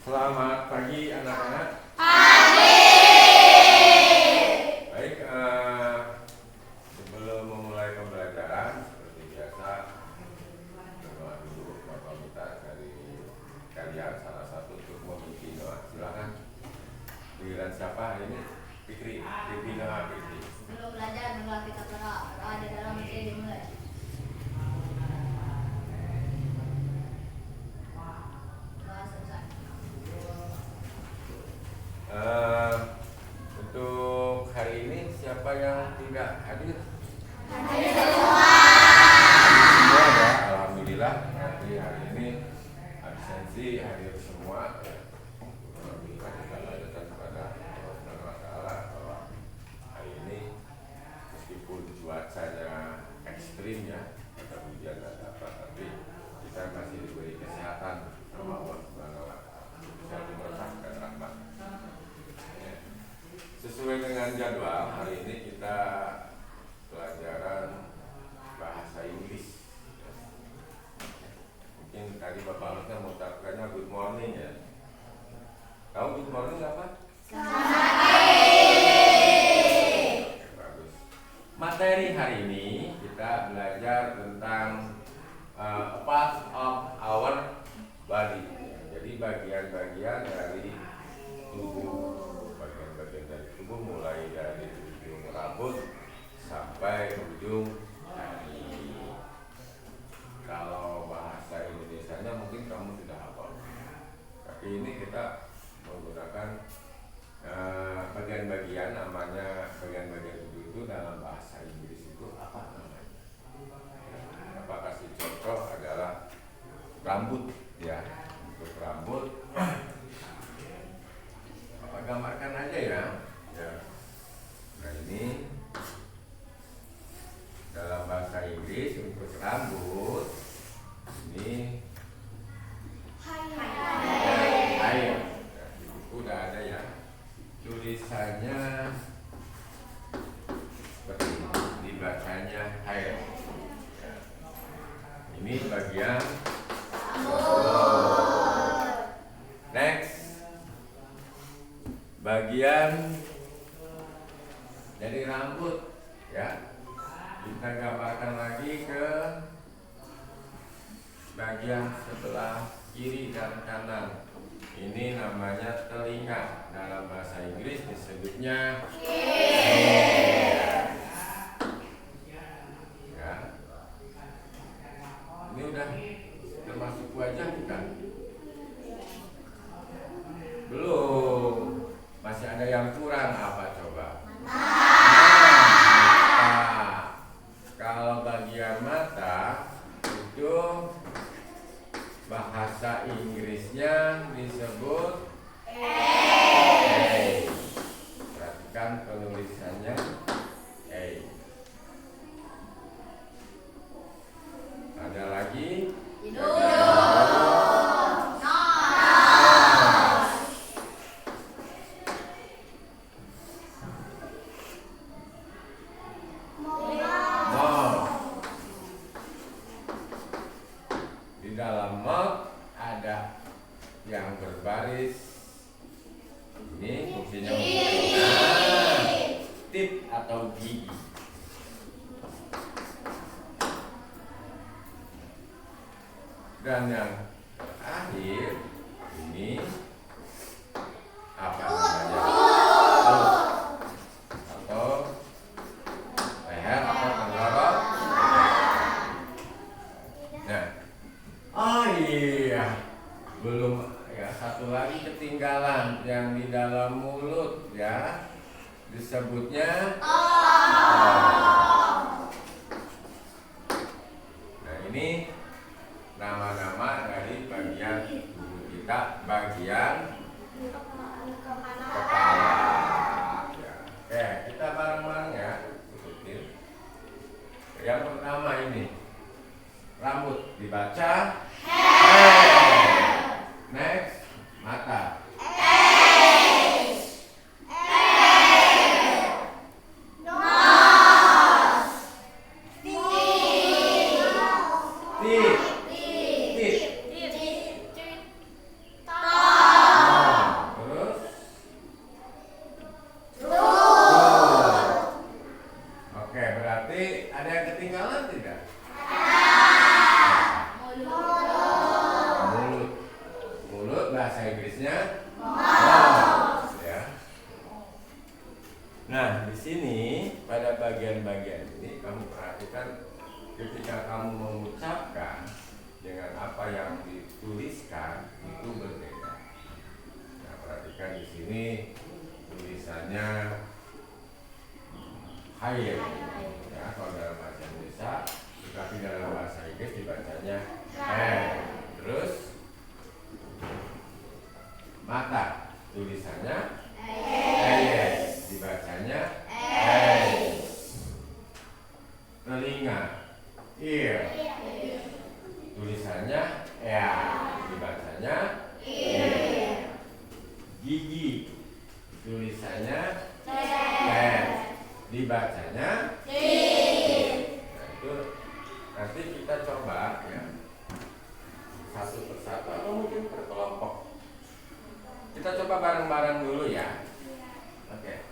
Selamat pagi anak-anak. Baik, sebelum memulai pembelajaran seperti biasa, berdoa dulu. Bapak minta dari kalian salah satu untuk memimpin doa. Silakan. Giliran siapa hari ini? Fikri. Pimpin doa Fikri. Sebelum belajar, marilah kita berdoa. Doa di dalam masjid dimulai. Untuk hari ini siapa yang tidak hadir? Hadir semua. Semua ya, alhamdulillah. Nanti hari ini absensi hadir semua. Alhamdulillah kita lanjutkan kepada Allah Subhanahu wa Ta'ala bahwa hari ini meskipun cuacanya ekstrim ya, ada hujan ada apa, tapi kita masih diberi kesehatan sama Allah Subhanahu wa Ta'ala. Bisa merasakan rahmat. Sesuai dengan jadwal, hari ini kita pelajaran bahasa Inggris. Mungkin tadi Bapak harusnya mengucapkannya good morning ya. Tahu good morning apa? Selamat pagi. Bagus. Materi hari ini kita belajar tentang part of our body. Jadi bagian-bagian dari tubuh. Bagian-bagian dari tubuh mulai dari ujung rambut sampai ujung kaki. Kalau bahasa Indonesianya mungkin kamu sudah hafal, tapi ini kita menggunakan bagian-bagian, namanya bagian-bagian tubuh itu dalam bahasa Inggris itu apa namanya? Apa kasih contoh adalah rambut ya. Untuk rambut apa gambarkan aja ya. Nah ini dalam bahasa Inggris untuk rambut ini hair. Di buku udah ada ya. Tulisannya seperti ini, dibacanya hair. Ya. Ini bagian next. Bagian dari rambut ya, kita gambarkan lagi ke bagian sebelah kiri dan kanan. Ini namanya telinga, dalam bahasa Inggris disebutnya ear. Ya. Ini udah termasuk wajah bukan? Belum. Masih ada yang kurang, apa coba? Mata. Kalau bagian mata itu bahasa Inggrisnya disebut eye. Perhatikan penulisannya eye. Ada lagi? Yang berbaris ini fungsinya tip atau gigi. Dan yang terakhir ini apa namanya? Atau leher atau tenggorok. Nah, oh iya, belum ya, satu lagi ketinggalan yang di dalam mulut ya, disebutnya Nah ini nama-nama dari bagian tubuh kita, bagian kepala ya. Oke, kita bareng-bareng ya. Yang pertama ini rambut dibaca next, mata. Tip. Inggrisnya nose ya. Nah, di sini pada bagian-bagian ini kamu perhatikan ketika kamu mengucapkan dengan apa yang dituliskan itu berbeda. Nah, perhatikan di sini tulisannya higher ya kalau dalam bahasa Indonesia, tetapi dalam bahasa Inggris dibacanya hair. Terus mata tulisannya eyes, dibacanya eyes. Telinga ear, tulisannya ear, dibacanya ear. Gigi tulisannya teeth, dibacanya teeth. Nah, itu nanti kita coba ya satu persatu atau mungkin per kelompok. Kita coba bareng-bareng dulu ya. Oke.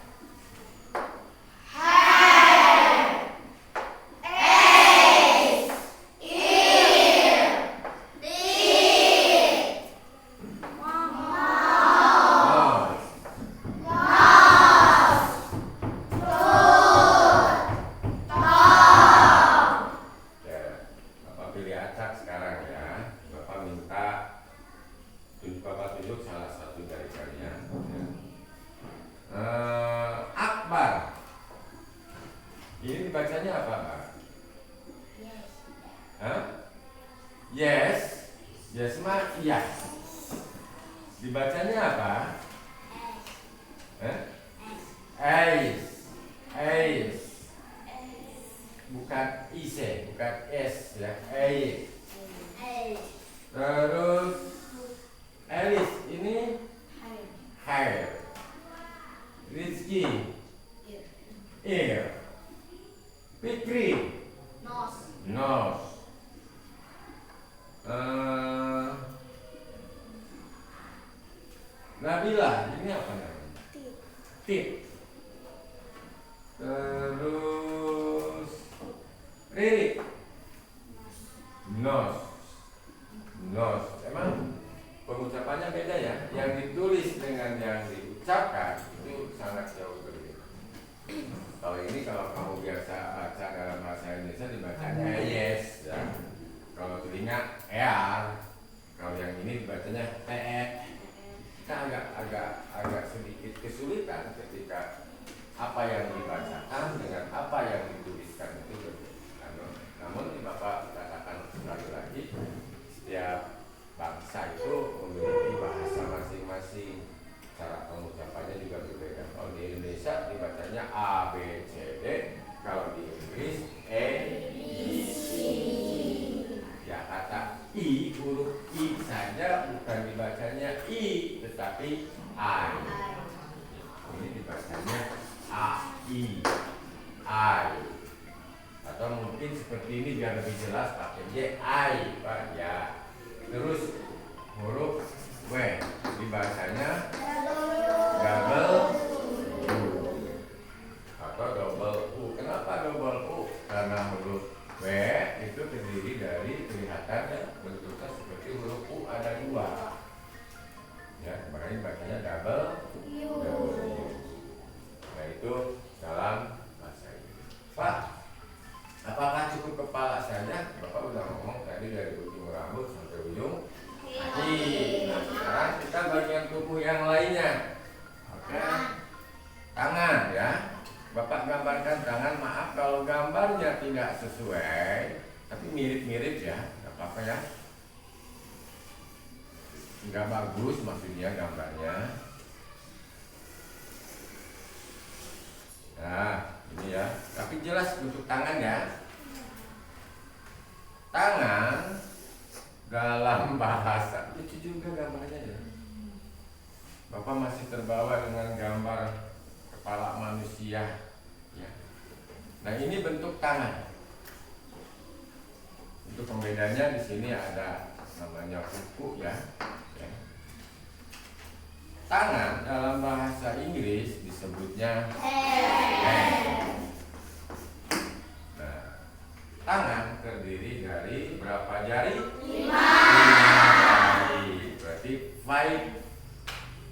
Akbar. Ini dibacanya apa, Pak? Hah? Yes. Yes mah iya. Dibacanya apa? Ais. Ais. Bukan ise, bukan s ya. Ais. Terus Elis ini hair. Rizky ear. Fikri nose. Nabila ini apa namanya? Tip. Terus Riri nose. Emang pengucapannya beda ya. Yang ditulis dengan yang diucapkan itu sangat jauh berbeda. Kalau ini kalau kamu biasa baca dalam bahasa Indonesia dibacanya yes ya. Kalau telinga ear. Kalau yang ini dibacanya kita agak sedikit kesulitan ketika apa yang dibacakan dengan apa yang dituliskan itu berbeda. Namun Bapak katakan sekali lagi, setiap bangsa itu memiliki bahasa masing-masing, cara pengucapannya juga berbeda. Kalau di Indonesia dibacanya A, B, C, D. Kalau di Inggris E, I, C. Ya kata I, huruf I saja bukan dibacanya I, tetapi I. Ini dibacanya A, I, atau mungkin seperti ini biar lebih jelas pakai J, I, Pak ya. Terus huruf W dibacanya double U atau double U. Kenapa double U? Karena huruf W itu terdiri dari kelihatannya bentuknya seperti huruf U ada dua. Ya, makanya bacanya double U. Nah itu dalam bahasa Inggris. Pak, apakah cukup kepala saja? Bapak udah ngomong tadi dari ujung rambut sampai ujung kaki. Nah sekarang kita bagian tubuh yang lainnya. Oke. Tangan ya. Bapak gambarkan tangan. Maaf kalau gambarnya tidak sesuai, tapi mirip-mirip ya, nggak apa-apa ya. Nggak bagus maksudnya gambarnya. Nah ini ya. Tapi jelas untuk tangan ya. Tangan dalam bahasa lucu juga gambarnya ya. Bapak masih terbawa dengan gambar kepala manusia ya. Nah ini bentuk tangan. Untuk pembedanya di sini ada namanya kuku ya. Tangan dalam bahasa Inggris disebutnya hand. Nah, tangan terdiri dari berapa jari? 5 jari. Berarti 5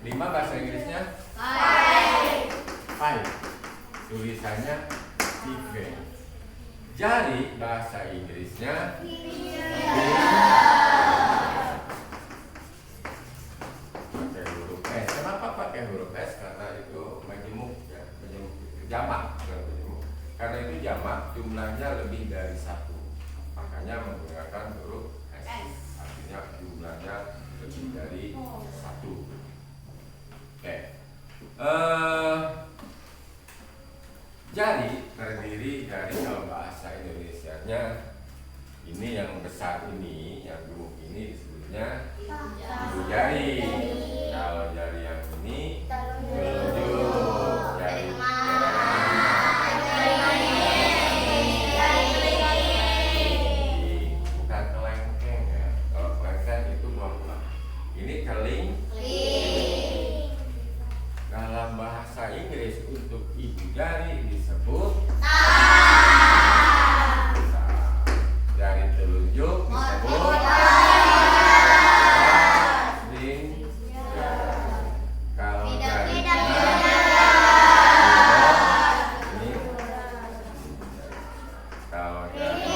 5 bahasa Inggrisnya five. Tulisannya five. Jari bahasa Inggrisnya pakai huruf S. Kenapa pakai huruf S? Karena itu majemuk ya, majemuk itu jamak, bukan majemuk. Karena itu jamak, jumlahnya lebih dari 1. Makanya menggunakan huruf S. Artinya jumlahnya lebih dari 1. Oke. Jari terdiri dari, kalau bahasa Indonesianya ini yang besar ini, yang gemuk ini disebutnya ibu jari. Kalau jari yang ini telunjuk, jari bukan kelengkeng ya. Kalau kelengkeng itu buah-buah. Ini keling. Dalam bahasa Inggris untuk ibu jari disebut jari telunjuk disebut ring. Kalau jari ini, kalau jari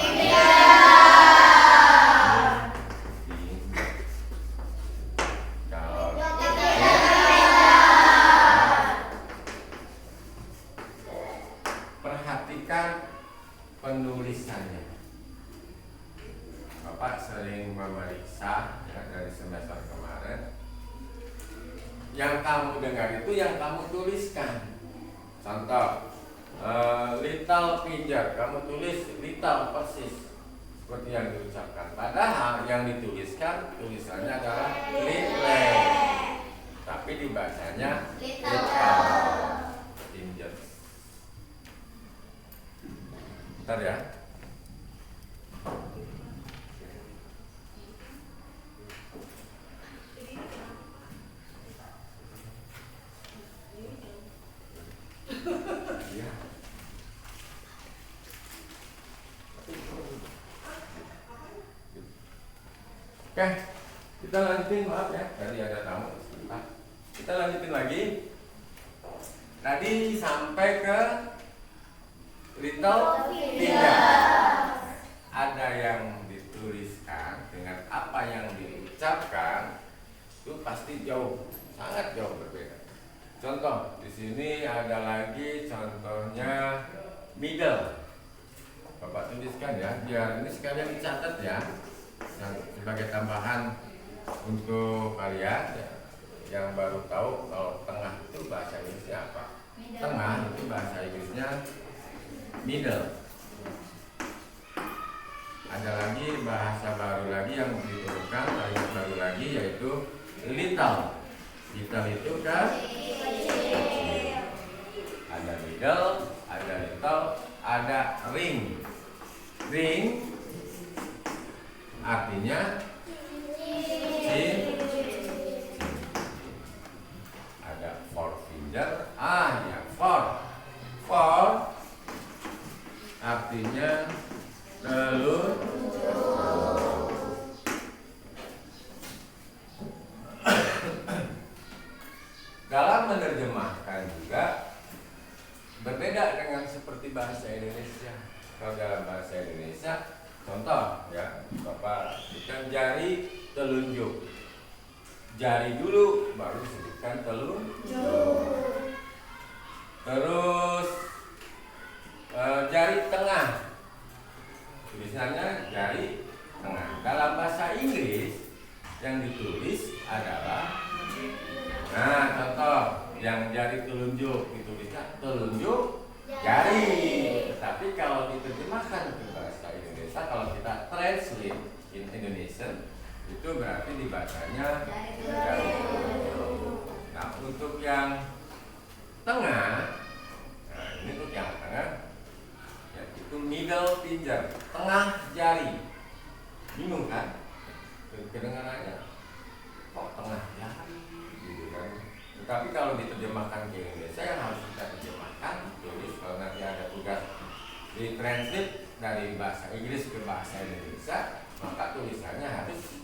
perhatikan penulisannya. Bapak sering memeriksa ya, dari semester kemarin. Yang kamu dengar itu yang kamu tuliskan. Contoh, little finger, kamu tulis little persis seperti yang diucapkan. Padahal yang dituliskan tulisannya adalah little, tapi dibacanya little fingers. Bentar ya. Iya. Oke, kita lanjutin, maaf ya, tadi ada tamu sebentar. Kita lanjutin lagi. Tadi sampai ke little finger. Ada yang dituliskan dengan apa yang diucapkan itu pasti jauh, sangat jauh berbeda. Contoh di sini ada lagi contohnya middle. Bapak tuliskan ya, biar ini sekalian dicatat ya, sebagai tambahan untuk kalian ya, yang baru tahu kalau tengah itu bahasa Inggrisnya apa. Tengah itu bahasa Inggrisnya middle. Ada lagi bahasa baru lagi yang diturunkan, yang baru lagi yaitu little. Little itu kan ada middle, ada little, ada ring. Ring artinya ada four finger, ya four artinya telur. Dalam menerjemahkan juga berbeda dengan seperti bahasa Indonesia. Kalau dalam bahasa Indonesia, contoh ya, Bapak sebutkan jari telunjuk. Jari dulu, baru sebutkan telunjuk. Terus jari tengah, tulisannya jari tengah. Dalam bahasa Inggris yang ditulis adalah, nah contoh yang jari telunjuk ditulisnya telunjuk jari. Tetapi kalau diterjemahkan ke bahasa Indonesia, kalau kita translate in Indonesian, itu berarti dibacanya jari telunjuk. Nah untuk yang tengah, nah ini untuk yang tengah, yaitu middle finger, tengah jari. Bingung kan? Kedengarannya kok tengah jari gitu kan. Tetapi kalau diterjemahkan ke Indonesia, yang harus kita terjemahkan, tulis kalau nanti ada tugas di translate dari bahasa Inggris ke bahasa Indonesia, maka tulisannya harus,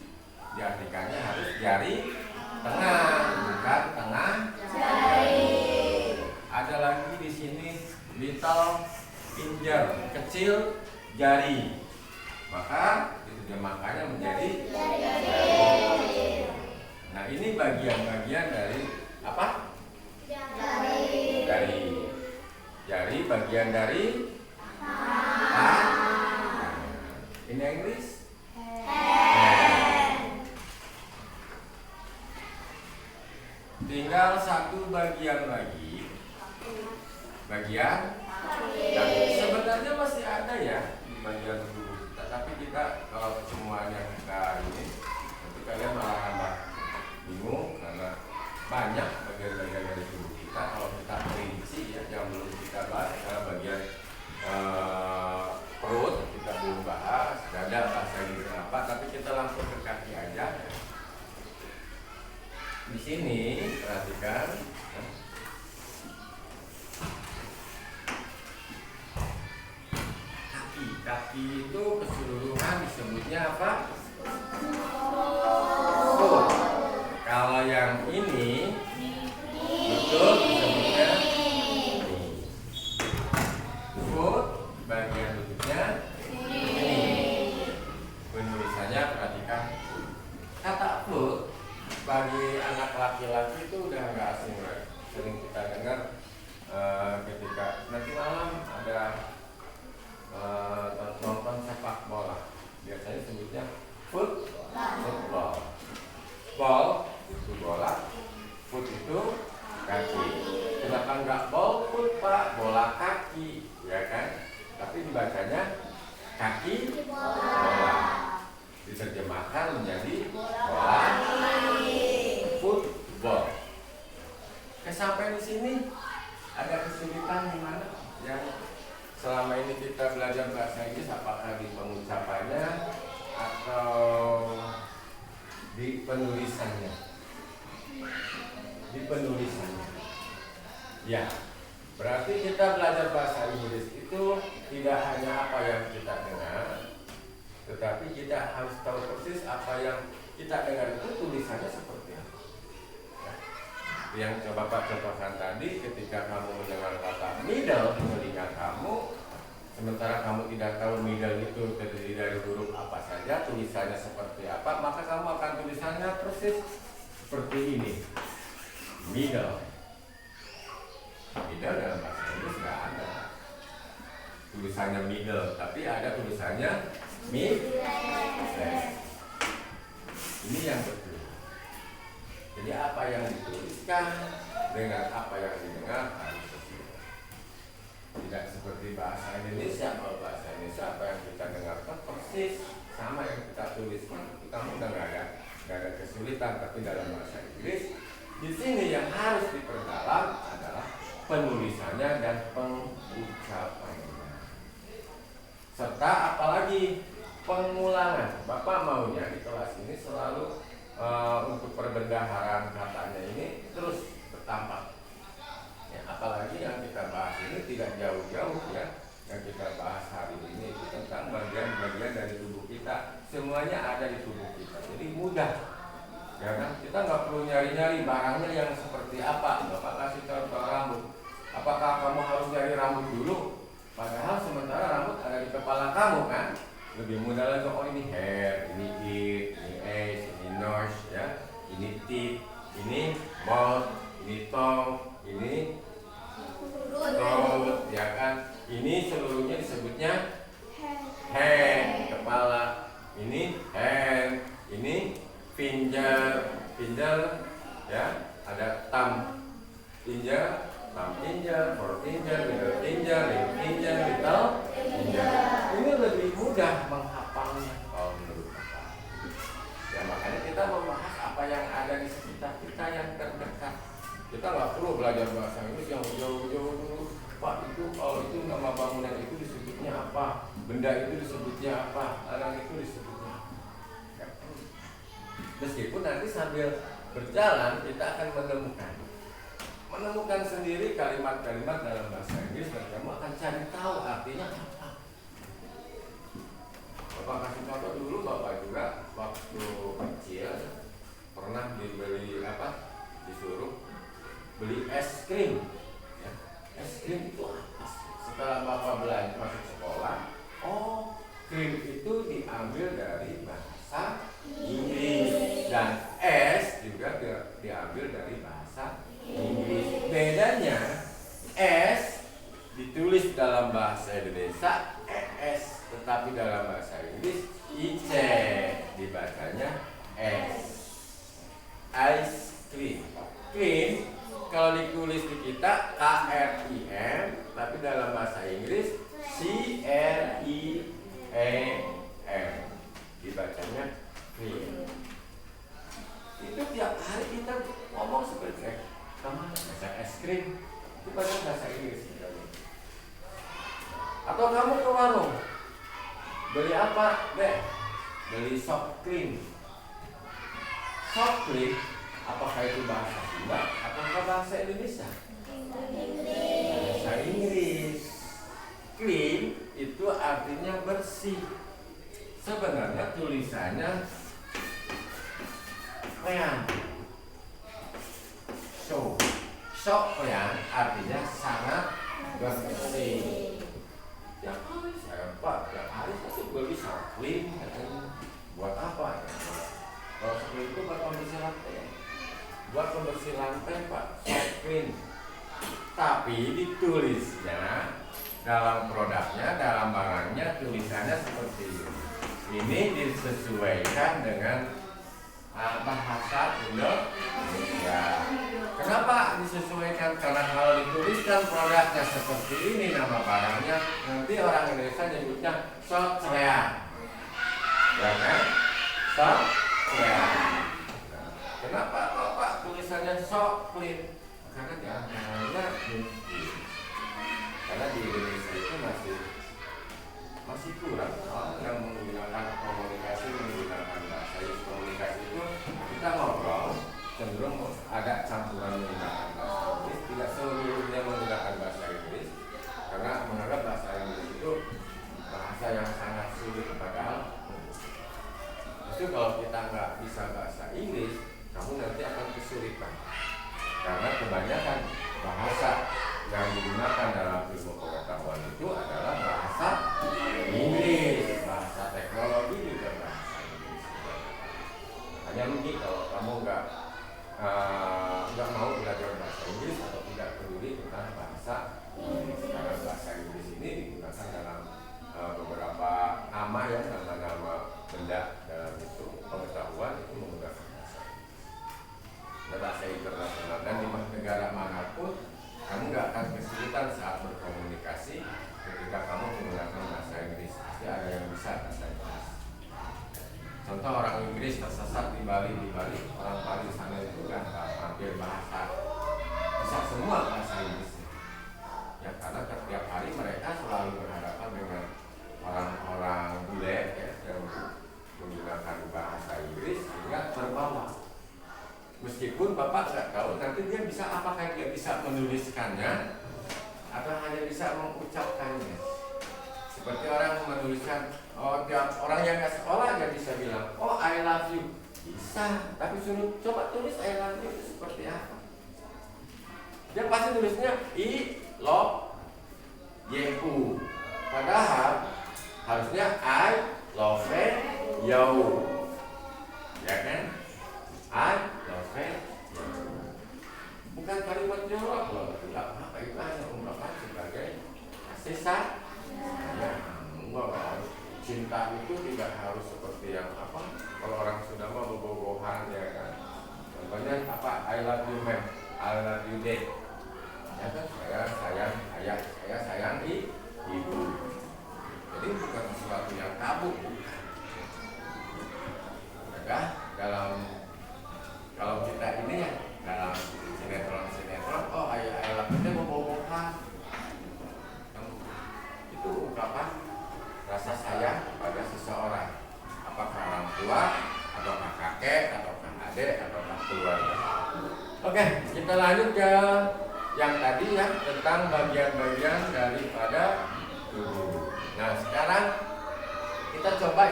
diartikannya harus jari tengah, bukan tengah little finger, kecil jari. Maka diterjemahkannya menjadi jari. Nah, ini bagian-bagian dari apa? Jari. Jari bagian dari in English hand. Tinggal satu bagian lagi. Bagian kaki. Sebenarnya masih ada ya di bagian tubuh kita, tapi kita kalau semuanya kita ini nanti kalian malah tambah bingung karena banyak bagian-bagian dari tubuh kita. Kalau kita rinci ya, yang belum kita bahas adalah bagian perut, kita belum bahas, dada, bahasa Inggris apa, tapi kita langsung ke kaki aja. Di sini perhatikan. Kaki itu keseluruhan disebutnya apa? Foot. Kalau yang ini betul disebutnya knee. Foot bagian bentuknya ini. Penulisannya perhatikan. Kata foot bagi anak laki-laki itu udah nggak asing lagi. Sering kita dengar ketika nanti malam ada nonton sepak bola, biasanya sebutnya football. Ball itu bola, foot itu kaki. Kenapa nggak ball foot pak? Bola kaki, ya kan? Tapi dibacanya kaki bola. Diterjemahkan menjadi bola football. Sampai di sini ada kesulitan di mana? Yang selama ini kita belajar bahasa Inggris, apakah di pengucapannya atau di penulisannya? Di penulisannya. Ya, berarti kita belajar bahasa Inggris itu tidak hanya apa yang kita dengar, tetapi kita harus tahu persis apa yang kita dengar itu tulisannya seperti apa. Yang coba Bapak contohkan tadi, ketika kamu mendengar kata middle di telinga kamu, sementara kamu tidak tahu middle itu terdiri dari huruf apa saja, tulisannya seperti apa, maka kamu akan tulisannya persis seperti ini. Middle. Middle dalam bahasa Inggris nggak ada tulisannya middle, tapi ada tulisannya mid. Ini yang betul. Jadi apa yang dituliskan dengan apa yang didengar harus sesuai. Tidak seperti bahasa Indonesia. Kalau bahasa Indonesia apa yang kita dengarkan persis sama yang kita tuliskan. Kamu udah nggak ada kesulitan. Tapi dalam bahasa Inggris, di sini yang harus diperdalam adalah penulisannya dan pengucapannya. Serta apalagi pengulangan. Bapak maunya di kelas ini selalu untuk perbendaharaan katanya ini terus bertambah. Ya, apalagi yang kita bahas ini tidak jauh-jauh ya. Yang kita bahas hari ini itu tentang bagian-bagian dari tubuh kita. Semuanya ada di tubuh kita. Jadi mudah. Ya kan? Kita nggak perlu nyari-nyari barangnya yang seperti apa. Bapak kasih contoh rambut. Apakah kamu harus nyari rambut dulu? Padahal sementara rambut ada di kepala kamu kan? Lebih mudah lagi, oh ini hair, ini ear, ini eyes, ini nose, ya, ini teeth, ini mouth, ini tongue, ini throat, ya kan? Ini seluruhnya disebutnya head, kepala, ini hand, ini finger, ya, ada thumb finger, middle finger, ring finger, little finger. Ini lebih mudah menghafalnya kalau menurut Bapak. Ya makanya kita membahas apa yang ada di sekitar kita yang terdekat. Kita nggak perlu belajar bahasa Inggris yang jauh-jauh dulu. Pak itu kalau itu nama bangunan itu disebutnya apa? Benda itu disebutnya apa? Orang itu disebutnya apa? Nggak perlu. Meskipun nanti sambil berjalan kita akan menemukan sendiri kalimat-kalimat dalam bahasa Inggris dan kamu akan cari tahu artinya apa. Bapak kasih contoh dulu, Bapak juga waktu kecil pernah disuruh beli es krim. Ya. Es krim itu apa sih? ice cream. Cream kalau ditulis di kita KRIM, tapi dalam bahasa Inggris CREAM. Dibacanya cream. Itu tiap hari kita ngomong seperti kamu bahasa es krim. Itu padahal bahasa Inggris. Atau kamu ke warung beli apa? Beli soft cream. Soft cream, apakah itu bahasa Sunda? Apakah bahasa Indonesia? Bahasa Inggris. Clean itu artinya bersih. Sebenarnya tulisannya clean. Clean artinya sangat bersih. Tiap hari saya tiap hari saya beli soft clean. Buat apa? Kalau soft clean itu buat pembersih lantai. Buat pembersih lantai Pak, soft clean. Tapi ditulisnya dalam produknya, dalam barangnya tulisannya seperti ini. Ini disesuaikan dengan bahasa Indonesia. Kenapa disesuaikan? Karena kalau dituliskan produknya seperti ini nama barangnya, nanti orang Indonesia nyebutnya soft clean. Ya kan? Soft clean. Kenapa Pak tulisannya soft clean? Karena diantaranya karena di Indonesia itu masih kurang orang yang menggunakan komunikasi menggunakan bahasa Inggris. Komunikasi itu kita ngobrol cenderung ada campuran menggunakan bahasa Inggris, tidak seluruhnya menggunakan bahasa Inggris karena menganggap bahasa Inggris itu bahasa yang sangat sulit. Padahal itu kalau kita nggak bisa bahasa Inggris, kamu nanti akan kesulitan karena kebanyakan bahasa yang digunakan dalam ilmu pengetahuan itu adalah bahasa Inggris, bahasa teknologi juga bahasa Inggris. Hanya rugi kalau kamu nggak mau belajar bahasa Inggris atau tidak peduli tentang bahasa Inggris. Karena bahasa Inggris ini digunakan dalam beberapa nama ya, nama-nama benda dalam itu pengetahuan itu menggunakan bahasa Inggris. Bahasa internasional dan di negara manapun kamu nggak akan kesulitan saat berkomunikasi ketika kamu menggunakan bahasa Inggris. Pasti ada yang bisa bahasa Inggris. Contoh orang Inggris tersesat di Bali, orang Bali sana itu kan hampir bahasa bisa semua bahasa Inggris. Ya karena setiap hari mereka selalu berhadapan dengan orang-orang bule ya, yang menggunakan bahasa Inggris sehingga terbawa. Meskipun Bapak nggak tahu nanti dia bisa apakah dia bisa menuliskannya atau hanya bisa mengucapkannya. Seperti orang menuliskan, tiap orang yang nggak sekolah dia bisa bilang, oh I love you, bisa. Tapi suruh coba tulis I love you itu seperti apa? Dia pasti tulisnya I love you. Padahal harusnya I love you, ya kan? I love you. Bukan kalimat jorok loh, tidak apa itu hanya ungkapan sebagai kasih sayang. Cinta itu tidak harus seperti yang apa? Kalau orang sudah mau bobogohan ya kan. Contohnya apa? I love you man, I love you dad. Ya kan? Saya sayang ayah, saya sayang ibu. Jadi bukan sesuatu yang tabu. Ya, kalau kita ini ya dalam sinetron, oh ayah kita bobogohan. Itu ungkapan rasa sayang pada seseorang, apakah orang tua, ataukah kakek, ataukah adik, ataukah keluarga. Oke, kita lanjut ke yang tadi ya tentang bagian-bagian daripada tubuh. Nah sekarang kita coba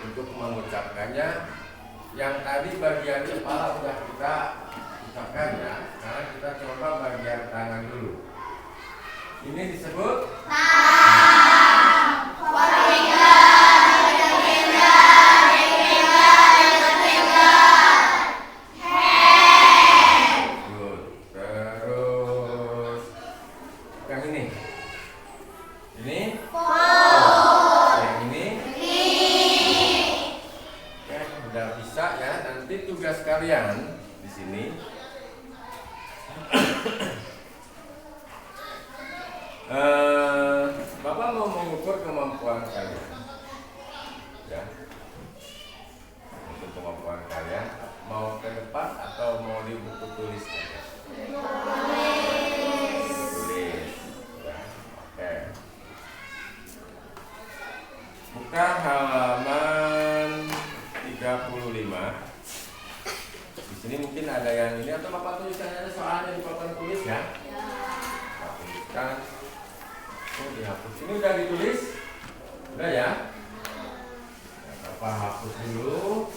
untuk mengucapkannya. Yang tadi bagian kepala sudah kita ucapkan ya. Sekarang kita coba bagian tangan dulu. Ini disebut kalian di sini Bapak mau mengukur kemampuan kalian, ya, untuk kemampuan kalian mau ke depan atau mau di buku tulis saja? Tulis, ya, oke. Buka halaman 35. Di sini mungkin ada yang ini atau Bapak tuliskan ada soalnya di papan tulis ya. Bapak tuliskan. Oh, dihapus. Ini udah ditulis? Udah ya? Bapak hapus dulu.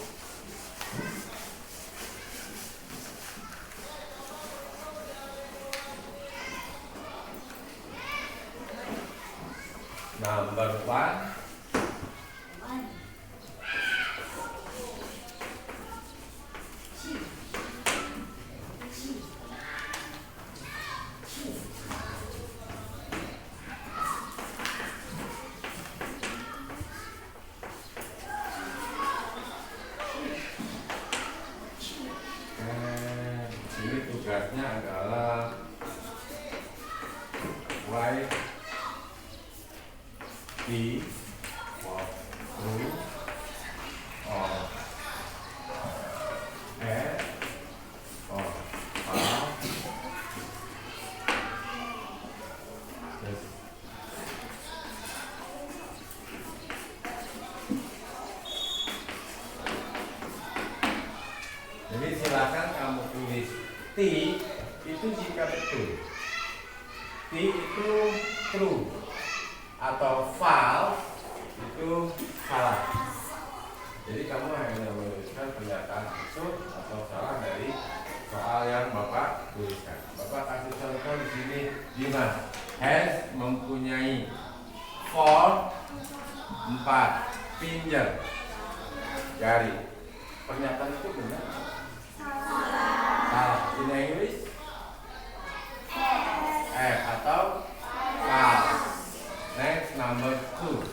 Number 1. Ini tugasnya adalah write the walkthrough of head or how jadi silakan kamu tulis T itu jika betul, T itu true, atau false itu salah. Jadi kamu hanya menuliskan pernyataan betul atau salah dari soal yang Bapak tuliskan. Bapak kasih contoh di sini. Dimas has mempunyai 4 finger, jari. Pernyataan itu benar? Salah. In English? Atau false. Next, number 2.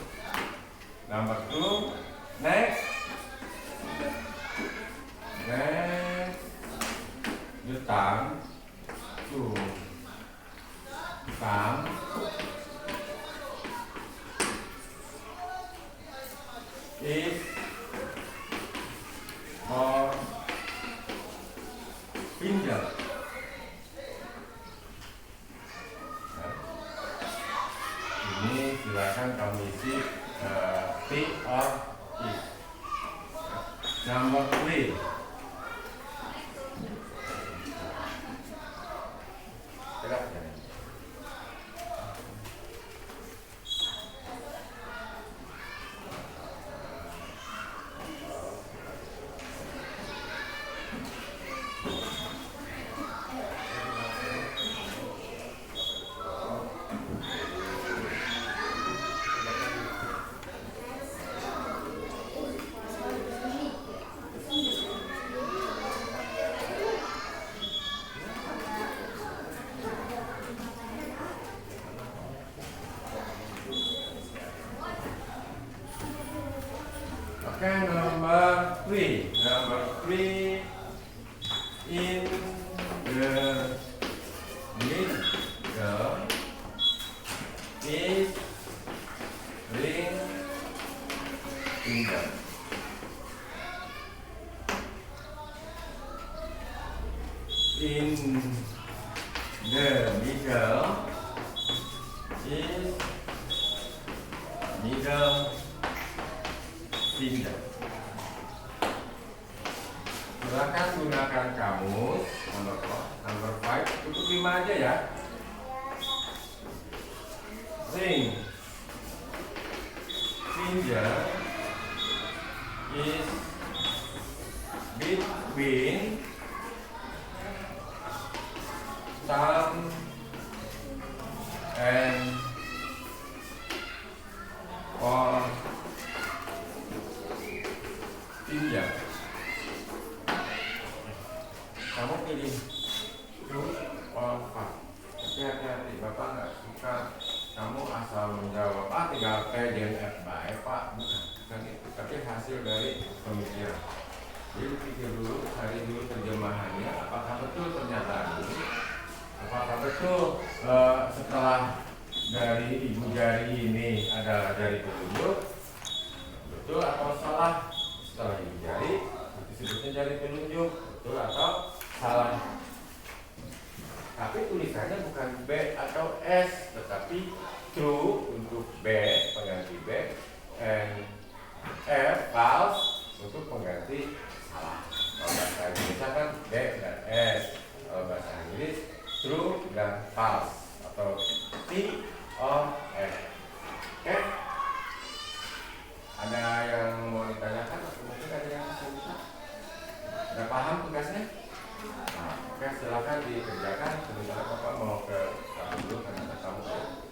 Number 2. Next. The time to come is for finger. Ini silakan kamu isi P or I. Number 3. Okay, number 3. Number 3 in the middle is ring finger. In the middle is middle finger. Silakan gunakan kamus number 5. Cukup 5 aja ya. Ring finger is between thumb and forefinger. Kamu pilih true or false. Tapi hati-hati, Bapak nggak suka kamu asal menjawab tinggal P dan F baik Pak, bukan itu, tapi hasil dari pemikiran. Jadi pikir dulu, cari dulu terjemahannya, apakah betul pernyataan ini, apakah betul setelah dari ibu jari ini adalah jari telunjuk, betul atau salah? Setelah ibu jari disebutnya jari telunjuk, betul atau salah? Tapi tulisannya bukan B atau S, tetapi true untuk B pengganti B, and F false untuk pengganti salah. Kalau bahasa Indonesia kan B dan S, kalau bahasa Inggris true dan false atau T or F. Oke? Ada yang mau ditanyakan atau mungkin ada yang bisa? Ada paham tugasnya? Nah, oke, silakan dikerjakan. Sebentar Bapak mau ke kamu dulu karena ada tamu ya.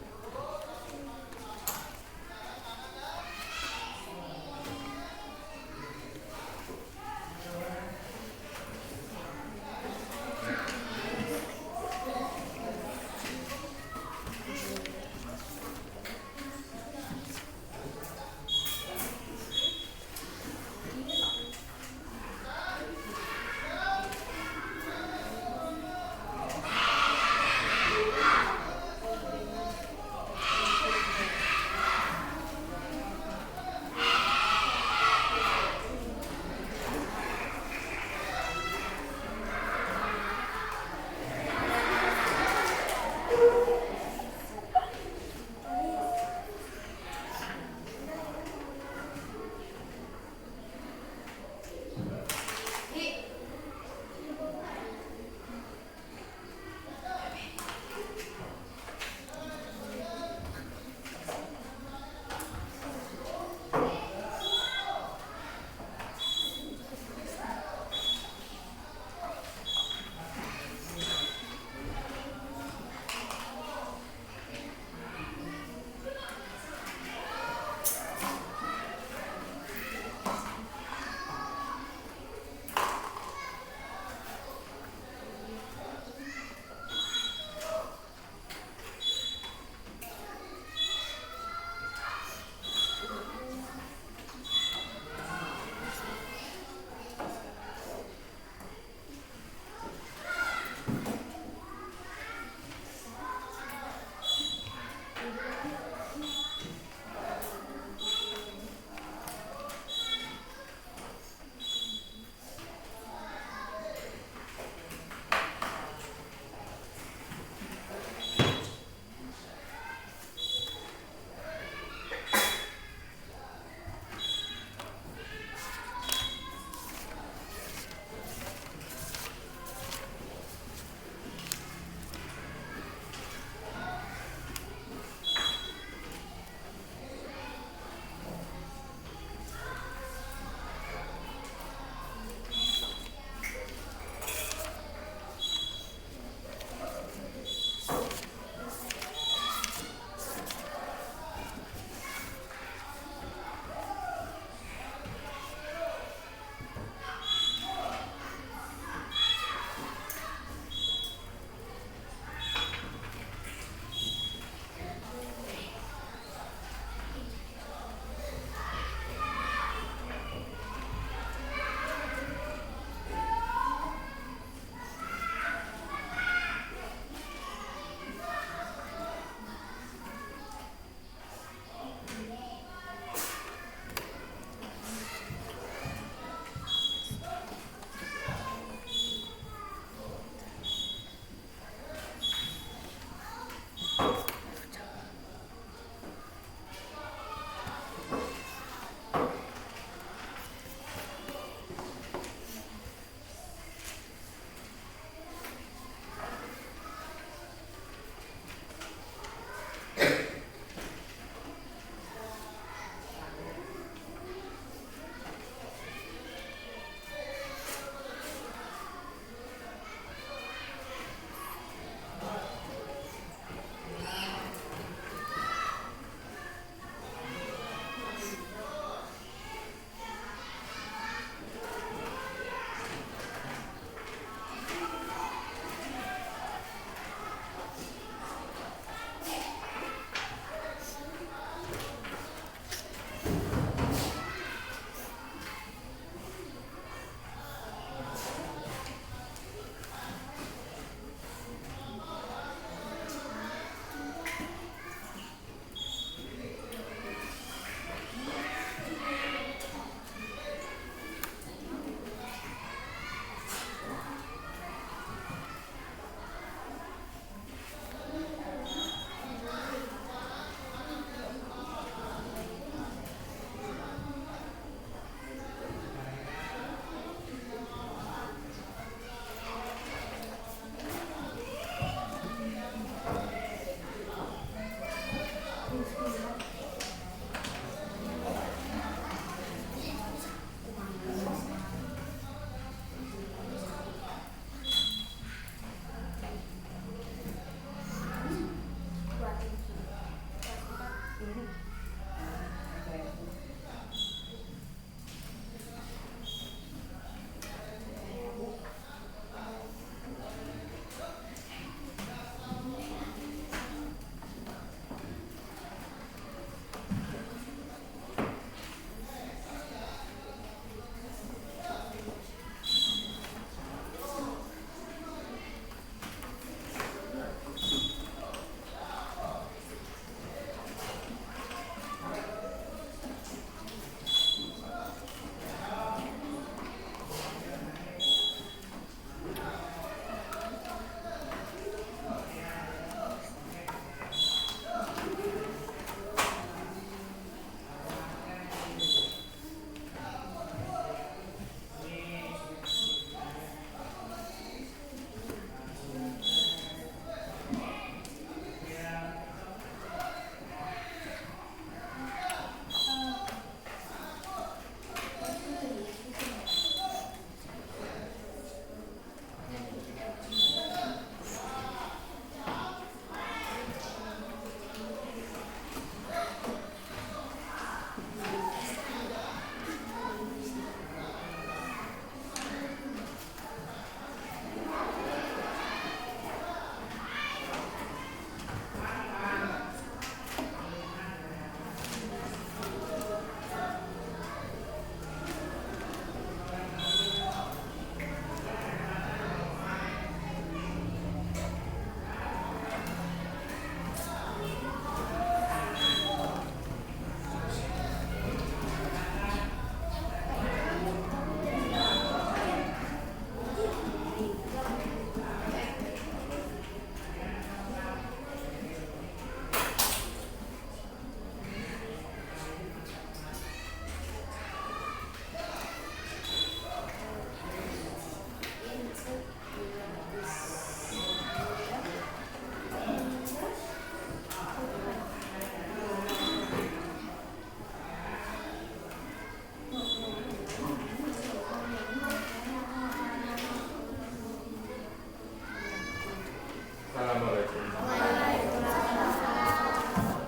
Assalamualaikum.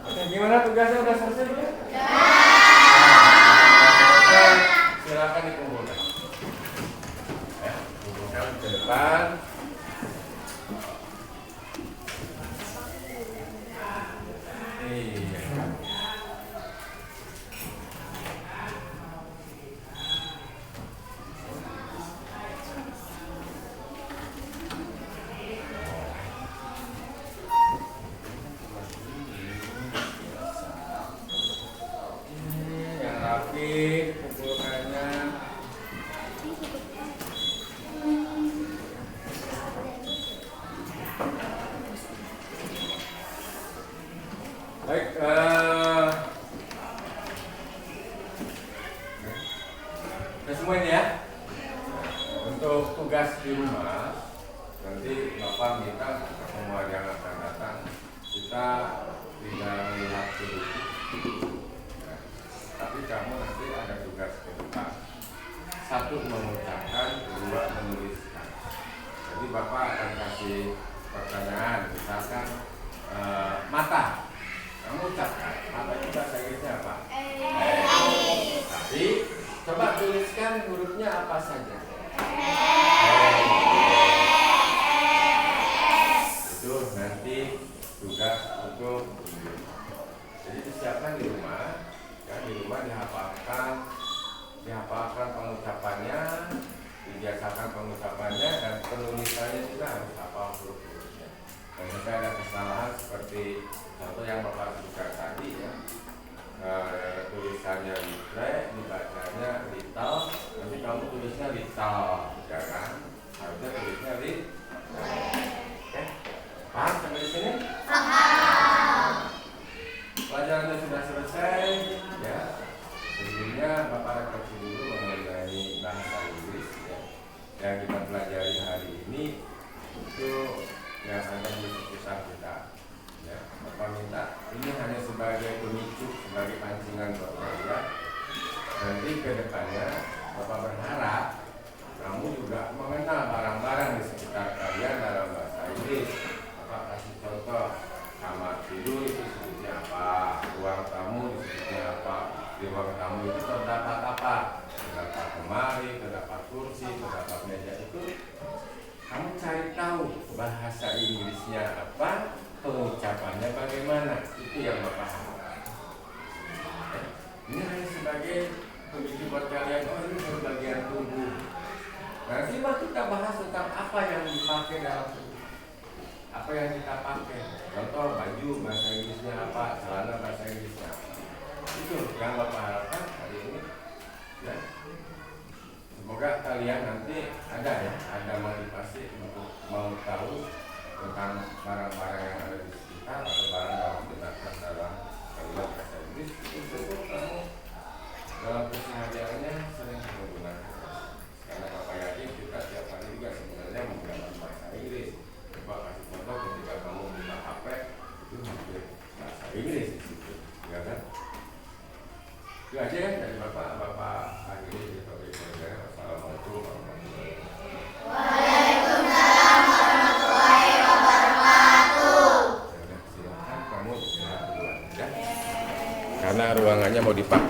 Oke, gimana tugasnya udah selesai belum? Nah, silakan dikumpulkan. Ya, kumpulkan ke depan. Iya. Yang rapi kumpulkannya. Baik, semua ini ya. Untuk tugas di rumah, nanti Bapak minta pertemuan yang akan datang kita tidak melihat dulu. Nah, tapi kamu nanti ada tugas ke depan. 1 mengucapkan, 2 menuliskan. Jadi Bapak akan kasih pertanyaan, misalkan mata. Kamu ucapkan, mata itu bahasa Inggrisnya apa? Tapi coba tuliskan hurufnya apa saja. Itu nanti tugas untuk ibu. Jadi disiapkan di rumah, ya, di rumah dihafalkan pengucapannya, dibiasakan pengucapannya, dan penulisannya juga harus hafal huruf-hurufnya. Dan jika ada kesalahan seperti contoh yang Bapak sebutkan tadi ya, tulisannya litre, dibacanya little, nanti kamu tulisnya little, ya kan? Harusnya tulisnya litre. Oke, paham sampai di sini? Paham. Pelajarannya sudah selesai, ya. Sebelumnya Bapak refleksi dulu mengenai bahasa Inggris ya. Yang kita pelajari hari ini itu yang ada di sekitar kita. Ya, Bapak minta ini hanya sebagai pemicu, sebagai pancingan buat kalian. Nanti ke depannya Bapak berharap kamu juga mengenal barang-barang di sekitar kalian dalam bahasa Inggris. Bapak kasih contoh, kamar tidur itu sebutnya apa, ruang tamu disebutnya apa, di ruang tamu itu terdapat apa, terdapat lemari, terdapat kursi, terdapat meja. Itu kamu cari tahu bahasa Inggrisnya apa, pengucapannya bagaimana. Itu yang Bapak harapkan. Ini hanya sebagai pemicu buat kalian. Oh, ini baru bagian tubuh. Nanti kita bahas tentang apa yang dipakai dalam tubuh, apa yang kita pakai. Contoh baju bahasa Inggrisnya apa, celana bahasa Inggrisnya apa. Itu yang Bapak harapkan hari ini. Ya. Semoga kalian nanti ada motivasi untuk mau tahu tentang barang-barang yang ada di sekitar atau barang dalam digunakan dalam kalimat bahasa Inggris. Itu kamu dalam kesehariannya sering menggunakan. Karena Bapak yakin kita tiap hari juga sebenarnya menggunakan bahasa Inggris. Coba kasih contoh ketika kamu buka HP itu hampir bahasa Inggris di situ, ya kan? Itu aja ya dari Bapak akhiri di topik pelajaran. Assalamualaikum warahmatullahi wabarakatuh. Waalaikumsalam warahmatullahi wabarakatuh. Silakan kamu istirahat dulu ya. Karena ruangannya mau dipakai.